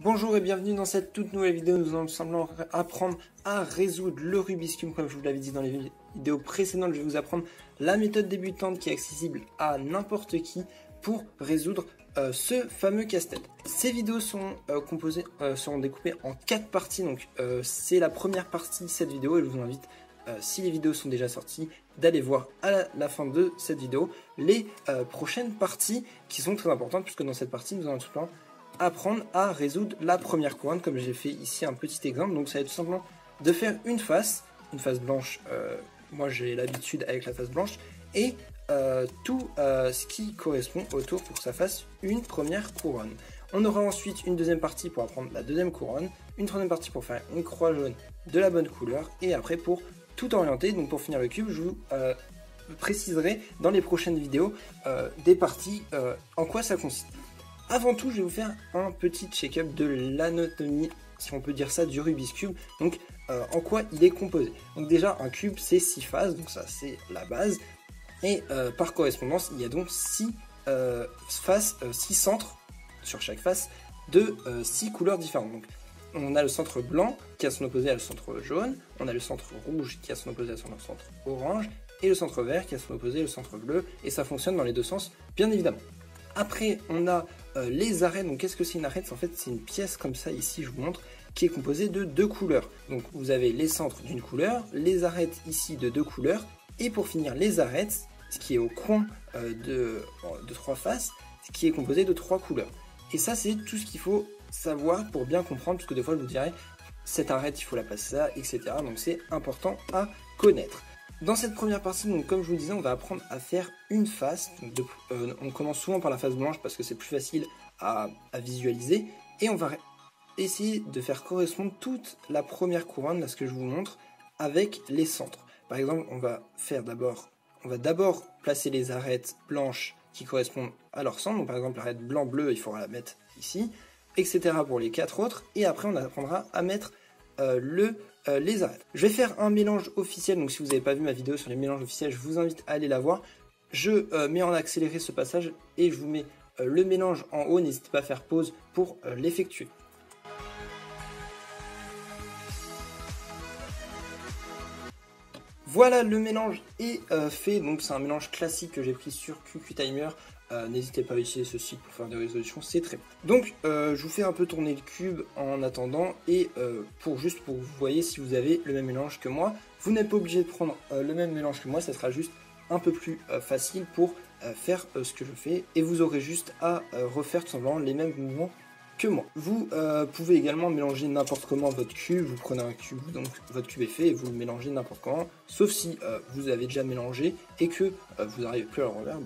Bonjour et bienvenue dans cette toute nouvelle vidéo. Nous allons simplement apprendre à résoudre le Rubik's Cube. Comme je vous l'avais dit dans les vidéos précédentes, je vais vous apprendre la méthode débutante qui est accessible à n'importe qui pour résoudre ce fameux casse-tête. Ces vidéos sont seront découpées en 4 parties. Donc c'est la première partie de cette vidéo et je vous invite, si les vidéos sont déjà sorties, d'aller voir à la fin de cette vidéo les prochaines parties qui sont très importantes, puisque dans cette partie nous allons tout simplement apprendre à résoudre la première couronne, comme j'ai fait ici un petit exemple. Donc ça va être tout simplement de faire une face blanche. Moi j'ai l'habitude avec la face blanche, et tout ce qui correspond autour pour que ça fasse une première couronne. On aura ensuite une deuxième partie pour apprendre la deuxième couronne, une troisième partie pour faire une croix jaune de la bonne couleur, et après pour tout orienter. Donc pour finir le cube, je vous préciserai dans les prochaines vidéos des parties en quoi ça consiste. Avant tout, je vais vous faire un petit check-up de l'anatomie, si on peut dire ça, du Rubik's Cube. Donc, en quoi il est composé. Donc déjà, un cube, c'est 6 faces, donc ça, c'est la base. Et par correspondance, il y a donc 6 faces, 6 centres sur chaque face de 6 couleurs différentes. Donc, on a le centre blanc qui a son opposé à le centre jaune, on a le centre rouge qui a son opposé à son centre orange, et le centre vert qui a son opposé au centre bleu, et ça fonctionne dans les deux sens, bien évidemment. Après, on a les arêtes. Donc, qu'est-ce que c'est une arête? En fait, c'est une pièce comme ça, ici, je vous montre, qui est composée de 2 couleurs. Donc, vous avez les centres d'une couleur, les arêtes ici de 2 couleurs, et pour finir, les arêtes, ce qui est au coin de 3 faces, ce qui est composé de 3 couleurs. Et ça, c'est tout ce qu'il faut savoir pour bien comprendre, parce que des fois, je vous dirais, cette arête, il faut la passer ça, etc. Donc, c'est important à connaître. Dans cette première partie, donc, comme je vous le disais, on va apprendre à faire une face. Donc on commence souvent par la face blanche parce que c'est plus facile à visualiser. Et on va essayer de faire correspondre toute la première couronne, là ce que je vous montre, avec les centres. Par exemple, on va d'abord placer les arêtes blanches qui correspondent à leur centre. Donc par exemple, l'arête blanc-bleu, il faudra la mettre ici, etc. pour les 4 autres. Et après, on apprendra à mettre les arêtes. Je vais faire un mélange officiel, donc si vous n'avez pas vu ma vidéo sur les mélanges officiels, je vous invite à aller la voir. Je mets en accéléré ce passage et je vous mets le mélange en haut, n'hésitez pas à faire pause pour l'effectuer. Voilà, le mélange est fait, donc c'est un mélange classique que j'ai pris sur QQTimer. N'hésitez pas à utiliser ce site pour faire des résolutions, c'est très bien. Donc je vous fais un peu tourner le cube en attendant, et pour que vous voyez si vous avez le même mélange que moi. Vous n'êtes pas obligé de prendre le même mélange que moi, ça sera juste un peu plus facile pour faire ce que je fais, et vous aurez juste à refaire tout simplement les mêmes mouvements que moi. Vous pouvez également mélanger n'importe comment votre cube. Vous prenez un cube, donc votre cube est fait, et vous le mélangez n'importe comment, sauf si vous avez déjà mélangé et que vous n'arrivez plus à le refaire,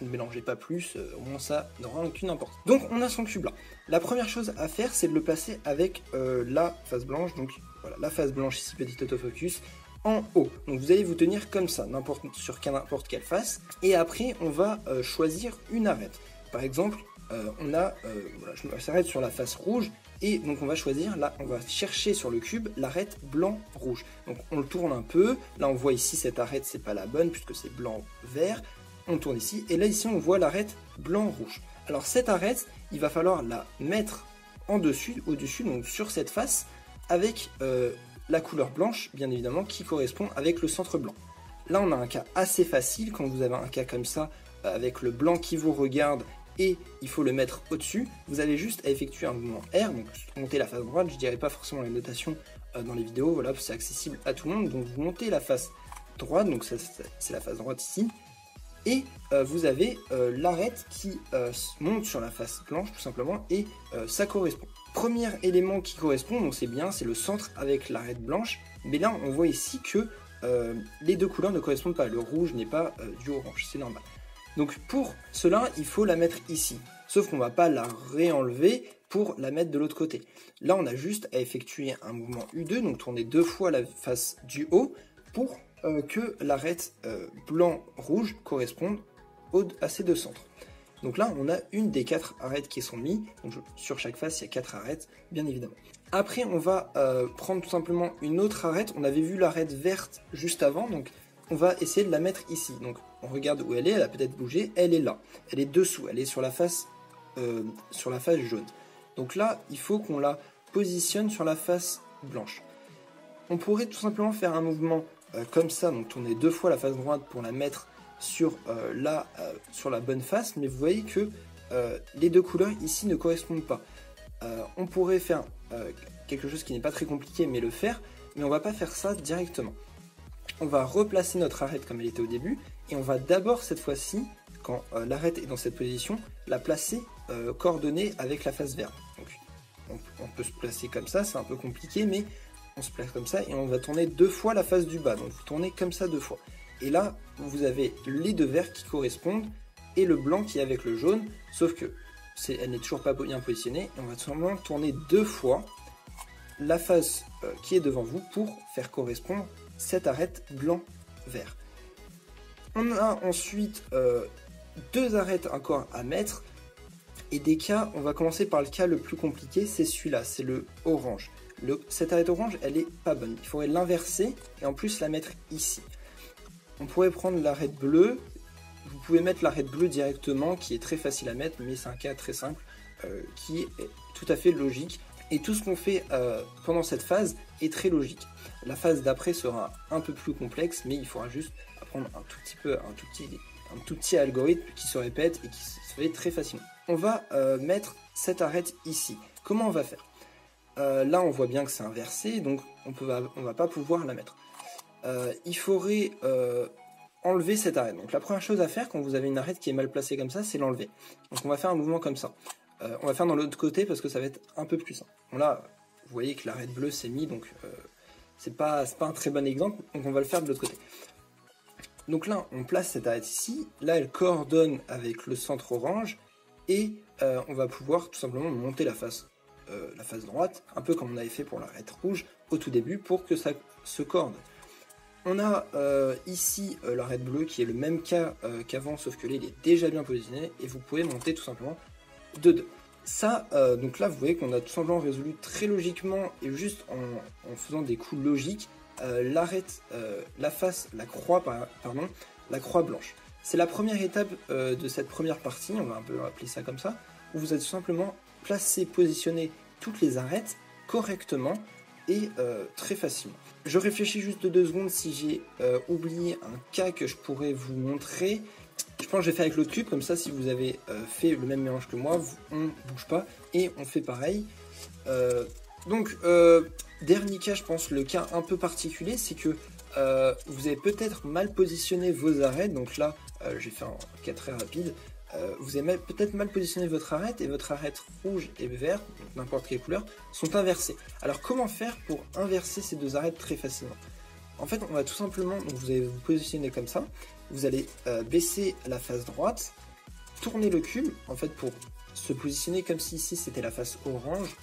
vous ne mélangez pas plus, au moins ça n'aura aucune importance. Donc on a son cube là. La première chose à faire, c'est de le placer avec la face blanche. Donc voilà, la face blanche ici, petit autofocus, en haut. Donc vous allez vous tenir comme ça, sur n'importe quelle face, et après on va choisir une arête. Par exemple, voilà, je m'arrête sur la face rouge, et donc on va choisir, là on va chercher sur le cube l'arête blanc-rouge. Donc on le tourne un peu, là on voit ici cette arête, c'est pas la bonne puisque c'est blanc-vert. On tourne ici, et là ici on voit l'arête blanc-rouge. Alors cette arête, il va falloir la mettre au-dessus, donc sur cette face, avec la couleur blanche, bien évidemment, qui correspond avec le centre blanc. Là on a un cas assez facile, quand vous avez un cas comme ça, avec le blanc qui vous regarde, et il faut le mettre au-dessus. Vous avez juste à effectuer un mouvement R, donc monter la face droite. Je dirais pas forcément les notations dans les vidéos, voilà, c'est accessible à tout le monde. Donc vous montez la face droite, donc c'est la face droite ici, et vous avez l'arête qui monte sur la face blanche tout simplement, et ça correspond. Premier élément qui correspond, donc c'est bien, c'est le centre avec l'arête blanche, mais là on voit ici que les deux couleurs ne correspondent pas, le rouge n'est pas du orange, c'est normal. Donc pour cela, il faut la mettre ici, sauf qu'on ne va pas la réenlever pour la mettre de l'autre côté. Là on a juste à effectuer un mouvement U2, donc tourner 2 fois la face du haut pour que l'arête blanc-rouge corresponde à ces deux centres. Donc là, on a une des 4 arêtes qui sont mises. Donc sur chaque face, il y a 4 arêtes, bien évidemment. Après, on va prendre tout simplement une autre arête. On avait vu l'arête verte juste avant, donc on va essayer de la mettre ici. Donc on regarde où elle a peut-être bougé. Elle est là. Elle est dessous, elle est sur la face jaune. Donc là, il faut qu'on la positionne sur la face blanche. On pourrait tout simplement faire un mouvement comme ça, donc tourner 2 fois la face droite pour la mettre sur la bonne face, mais vous voyez que les 2 couleurs ici ne correspondent pas. On pourrait faire quelque chose qui n'est pas très compliqué, mais le faire, mais on va pas faire ça directement. On va replacer notre arête comme elle était au début, et on va d'abord cette fois-ci, quand l'arête est dans cette position, la placer coordonnée avec la face verte. Donc, on peut se placer comme ça, c'est un peu compliqué, mais on se place comme ça, et on va tourner 2 fois la face du bas. Donc vous tournez comme ça 2 fois. Et là, vous avez les 2 verts qui correspondent, et le blanc qui est avec le jaune, sauf que elle n'est toujours pas bien positionnée, et on va tout simplement tourner 2 fois la face qui est devant vous pour faire correspondre cette arête blanc-vert. On a ensuite 2 arêtes encore à mettre, et des cas, on va commencer par le cas le plus compliqué, c'est celui-là, c'est le orange. Cette arête orange, elle est pas bonne, il faudrait l'inverser et en plus la mettre ici. On pourrait prendre l'arête bleue, vous pouvez mettre l'arête bleue directement, qui est très facile à mettre, mais c'est un cas très simple, qui est tout à fait logique. Et tout ce qu'on fait pendant cette phase est très logique. La phase d'après sera un peu plus complexe, mais il faudra juste apprendre un tout petit algorithme qui se répète et qui se fait très facilement. On va mettre cette arête ici. Comment on va faire? Là, on voit bien que c'est inversé, donc on va pas pouvoir la mettre. Il faudrait enlever cette arête. Donc la première chose à faire quand vous avez une arête qui est mal placée comme ça, c'est l'enlever. Donc on va faire un mouvement comme ça. On va faire dans l'autre côté parce que ça va être un peu plus simple. Bon, là, vous voyez que l'arête bleue s'est mise, donc c'est pas un très bon exemple, donc on va le faire de l'autre côté. Donc là, on place cette arête ici, là elle coordonne avec le centre orange, et on va pouvoir tout simplement monter la face droite, un peu comme on avait fait pour l'arête rouge au tout début, pour que ça se coordonne. On a ici l'arête bleue qui est le même cas qu'avant, sauf que là il est déjà bien positionné, et vous pouvez monter tout simplement de 2. Ça, donc là vous voyez qu'on a tout simplement résolu très logiquement, et juste en faisant des coups logiques, l'arête, la croix blanche. C'est la première étape de cette première partie, on va un peu appeler ça comme ça, où vous allez tout simplement positionner toutes les arêtes correctement et très facilement. Je réfléchis juste 2 secondes si j'ai oublié un cas que je pourrais vous montrer. Je pense que je vais faire avec l'autre cube, comme ça si vous avez fait le même mélange que moi, on ne bouge pas et on fait pareil. Dernier cas, je pense, le cas un peu particulier, c'est que vous avez peut-être mal positionné vos arêtes. Donc là, j'ai fait un cas très rapide. Vous avez peut-être mal positionné votre arête, et votre arête rouge et verte, n'importe quelle couleur, sont inversées. Alors comment faire pour inverser ces 2 arêtes très facilement? En fait, on va tout simplement, donc vous allez vous positionner comme ça, vous allez baisser la face droite, tourner le cube, en fait pour se positionner comme si ici c'était la face orange,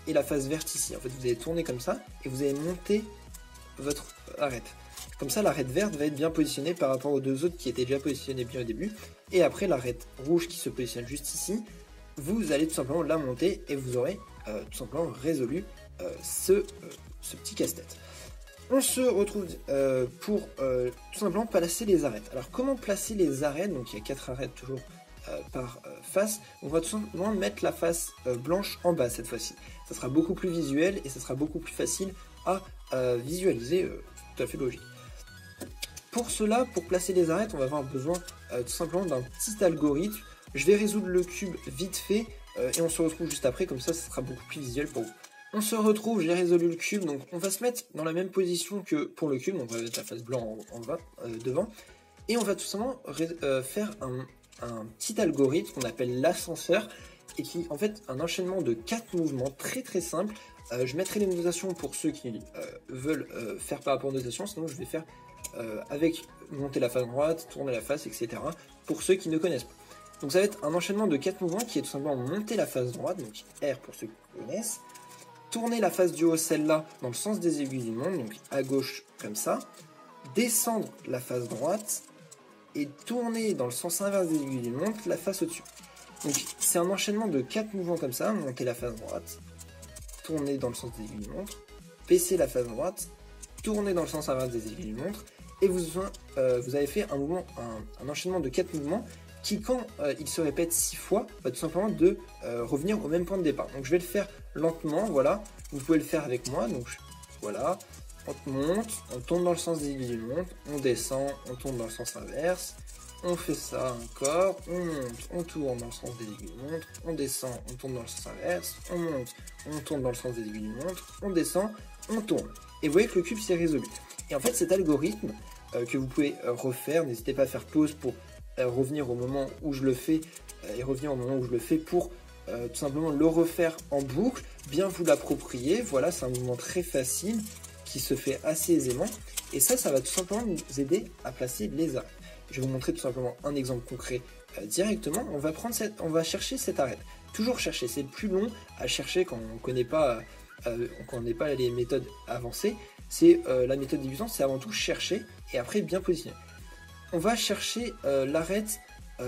et la face verte ici. En fait, vous allez tourner comme ça, et vous allez monter votre arête. Comme ça, l'arête verte va être bien positionnée par rapport aux 2 autres qui étaient déjà positionnées bien au début. Et après, l'arête rouge qui se positionne juste ici, vous allez tout simplement la monter, et vous aurez tout simplement résolu ce petit casse-tête. On se retrouve pour tout simplement placer les arêtes. Alors comment placer les arêtes? Donc il y a 4 arêtes toujours par face. On va tout simplement mettre la face blanche en bas cette fois-ci. Ça sera beaucoup plus visuel et ça sera beaucoup plus facile à visualiser, tout à fait logique. Pour cela, pour placer les arêtes, on va avoir besoin tout simplement d'un petit algorithme. Je vais résoudre le cube vite fait et on se retrouve juste après, comme ça sera beaucoup plus visuel pour vous. On se retrouve, j'ai résolu le cube, donc on va se mettre dans la même position que pour le cube, donc on va mettre la face blanche devant, et on va tout simplement faire un petit algorithme qu'on appelle l'ascenseur, et qui en fait un enchaînement de 4 mouvements très simples. Je mettrai les notations pour ceux qui veulent faire par rapport aux notations, sinon je vais faire avec monter la face droite, tourner la face, etc. pour ceux qui ne connaissent pas. Donc ça va être un enchaînement de 4 mouvements qui est tout simplement monter la face droite, donc R pour ceux qui connaissent, tourner la face du haut, celle-là, dans le sens des aiguilles du monde, donc à gauche comme ça, descendre la face droite, et tourner dans le sens inverse des aiguilles du monde, la face au-dessus. Donc c'est un enchaînement de 4 mouvements comme ça, monter la face droite, tourner dans le sens des aiguilles du montre, baisser la face droite, tourner dans le sens inverse des aiguilles du montre, et vous avez fait un enchaînement de 4 mouvements qui quand il se répète 6 fois, va tout simplement de revenir au même point de départ. Donc je vais le faire lentement, voilà, vous pouvez le faire avec moi, donc voilà, on monte, on tourne dans le sens des aiguilles d'une montre, on descend, on tourne dans le sens inverse, on fait ça encore, on monte, on tourne dans le sens des aiguilles d'une montre, on descend, on tourne dans le sens inverse, on monte, on tourne dans le sens des aiguilles d'une montre, on descend, on tourne. Et vous voyez que le cube s'est résolu. Et en fait cet algorithme que vous pouvez refaire, n'hésitez pas à faire pause pour revenir au moment où je le fais et revenir au moment où je le fais pour tout simplement le refaire en boucle, bien vous l'approprier. Voilà, c'est un mouvement très facile qui se fait assez aisément et ça va tout simplement nous aider à placer les arêtes. Je vais vous montrer tout simplement un exemple concret directement. On va chercher cette arête. Toujours chercher, c'est le plus long à chercher quand on ne connaît pas, les méthodes avancées. C'est la méthode débutant, c'est avant tout chercher et après bien positionner. On va chercher l'arête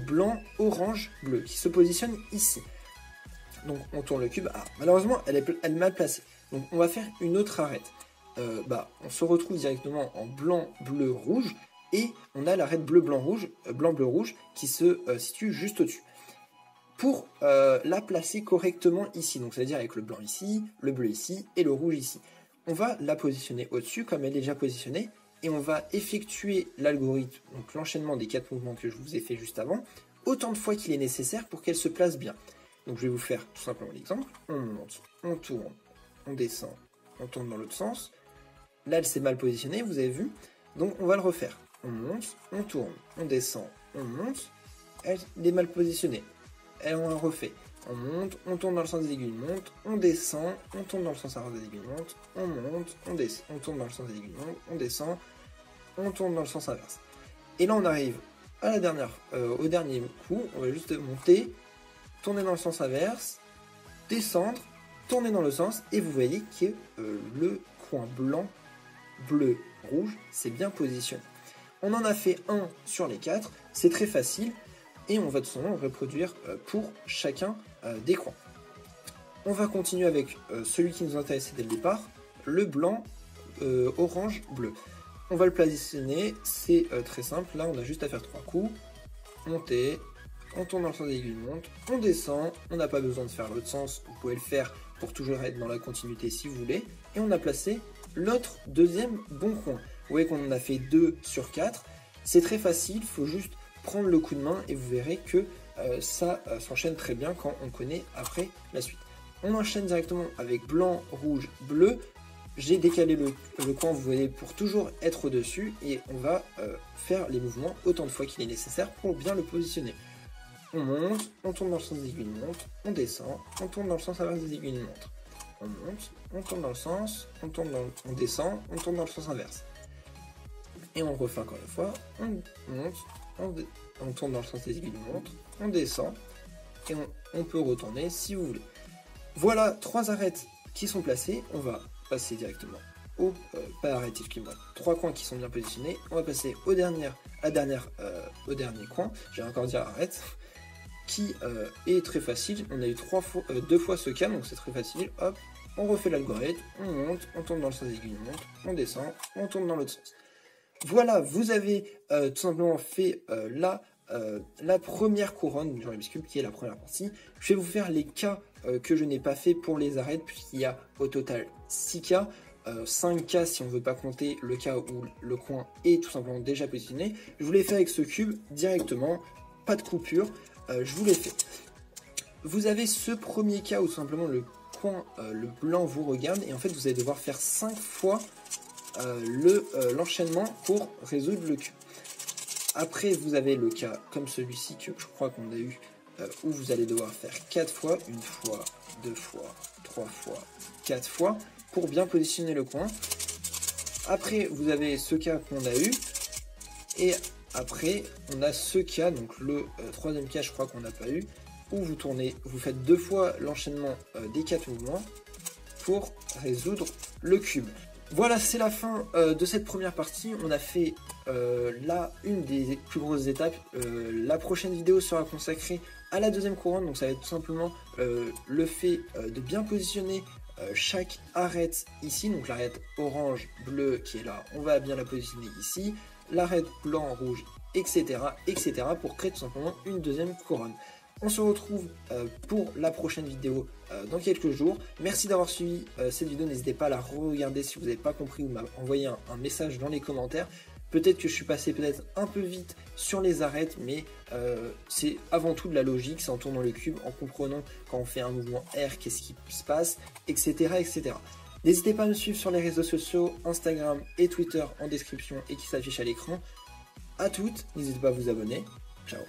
blanc, orange, bleu qui se positionne ici. Donc on tourne le cube. Ah, malheureusement, elle est mal placée. Donc on va faire une autre arête. On se retrouve directement en blanc, bleu, rouge. Et on a l'arête bleu, blanc, bleu, rouge qui se situe juste au-dessus. Pour la placer correctement ici, donc c'est-à-dire avec le blanc ici, le bleu ici et le rouge ici, on va la positionner au-dessus comme elle est déjà positionnée et on va effectuer l'algorithme, donc l'enchaînement des 4 mouvements que je vous ai fait juste avant, autant de fois qu'il est nécessaire pour qu'elle se place bien. Donc je vais vous faire tout simplement l'exemple. On monte, on tourne, on descend, on tourne dans l'autre sens. Là, elle s'est mal positionnée, vous avez vu. Donc on va le refaire. On monte, on tourne, on descend, on monte. Elle est mal positionnée. On la refait. On monte, on tourne dans le sens des aiguilles d'une montre, on descend, on tourne dans le sens inverse des aiguilles d'une montre, on monte, on descend, on tourne dans le sens des aiguilles d'une montre, on descend, on tourne dans le sens inverse. Et là on arrive à au dernier coup, on va juste monter, tourner dans le sens inverse, descendre, tourner dans le sens, et vous voyez que le coin blanc, bleu, rouge, c'est bien positionné. On en a fait un sur les 4, c'est très facile, et on va tout simplement reproduire pour chacun des coins. On va continuer avec celui qui nous intéressait dès le départ, le blanc, orange, bleu. On va le positionner, c'est très simple, là on a juste à faire 3 coups, monter, on tourne dans le sens des aiguilles de montre, on descend, on n'a pas besoin de faire l'autre sens, vous pouvez le faire pour toujours être dans la continuité si vous voulez, et on a placé l'autre deuxième bon coin. Vous voyez qu'on en a fait 2 sur 4, c'est très facile, il faut juste prendre le coup de main et vous verrez que ça s'enchaîne très bien quand on connaît après la suite. On enchaîne directement avec blanc, rouge, bleu. J'ai décalé le coin, vous voyez, pour toujours être au-dessus et on va faire les mouvements autant de fois qu'il est nécessaire pour bien le positionner. On monte, on tourne dans le sens des aiguilles de montre, on descend, on tourne dans le sens inverse des aiguilles de montre. On monte, on tourne dans le sens, on descend, on tourne dans le sens inverse. Et on refait encore une fois, on monte, on tourne dans le sens des aiguilles de montre, on descend, et on peut retourner si vous voulez. Voilà 3 arêtes qui sont placées, on va passer directement pas arrêt, excusez-moi, 3 coins qui sont bien positionnés, on va passer au dernier coin, j'ai encore dit arrête, qui est très facile, on a eu 2 fois ce cas, donc c'est très facile, hop, on refait l'algorithme, on monte, on tourne dans le sens des aiguilles de montre, on descend, on tourne dans l'autre sens. Voilà, vous avez tout simplement fait la première couronne du Rubik's Cube, qui est la première partie. Je vais vous faire les cas que je n'ai pas fait pour les arêtes, puisqu'il y a au total 6 cas, 5 cas si on ne veut pas compter le cas où le coin est tout simplement déjà positionné. Je vous l'ai fait avec ce cube directement, pas de coupure, je vous l'ai fait. Vous avez ce premier cas où tout simplement le coin, le blanc vous regarde, et en fait vous allez devoir faire 5 fois l'enchaînement pour résoudre le cube. Après vous avez le cas comme celui-ci que je crois qu'on a eu où vous allez devoir faire 4 fois, 1 fois, 2 fois, 3 fois, 4 fois pour bien positionner le coin. Après vous avez ce cas qu'on a eu et après on a ce cas, donc le troisième cas je crois qu'on n'a pas eu, où vous faites 2 fois l'enchaînement des 4 mouvements pour résoudre le cube. Voilà, c'est la fin de cette première partie. On a fait là une des plus grosses étapes. La prochaine vidéo sera consacrée à la deuxième couronne. Donc ça va être tout simplement le fait de bien positionner chaque arête ici. Donc l'arête orange, bleu qui est là, on va bien la positionner ici. L'arête blanc, rouge etc., etc. pour créer tout simplement une deuxième couronne. On se retrouve pour la prochaine vidéo dans quelques jours. Merci d'avoir suivi cette vidéo. N'hésitez pas à la regarder si vous n'avez pas compris ou m'envoyer un message dans les commentaires. Peut-être que je suis passé un peu vite sur les arêtes, mais c'est avant tout de la logique. C'est en tournant le cube, en comprenant quand on fait un mouvement R, qu'est-ce qui se passe, etc., etc. N'hésitez pas à me suivre sur les réseaux sociaux, Instagram et Twitter en description et qui s'affichent à l'écran. À toutes, n'hésitez pas à vous abonner. Ciao.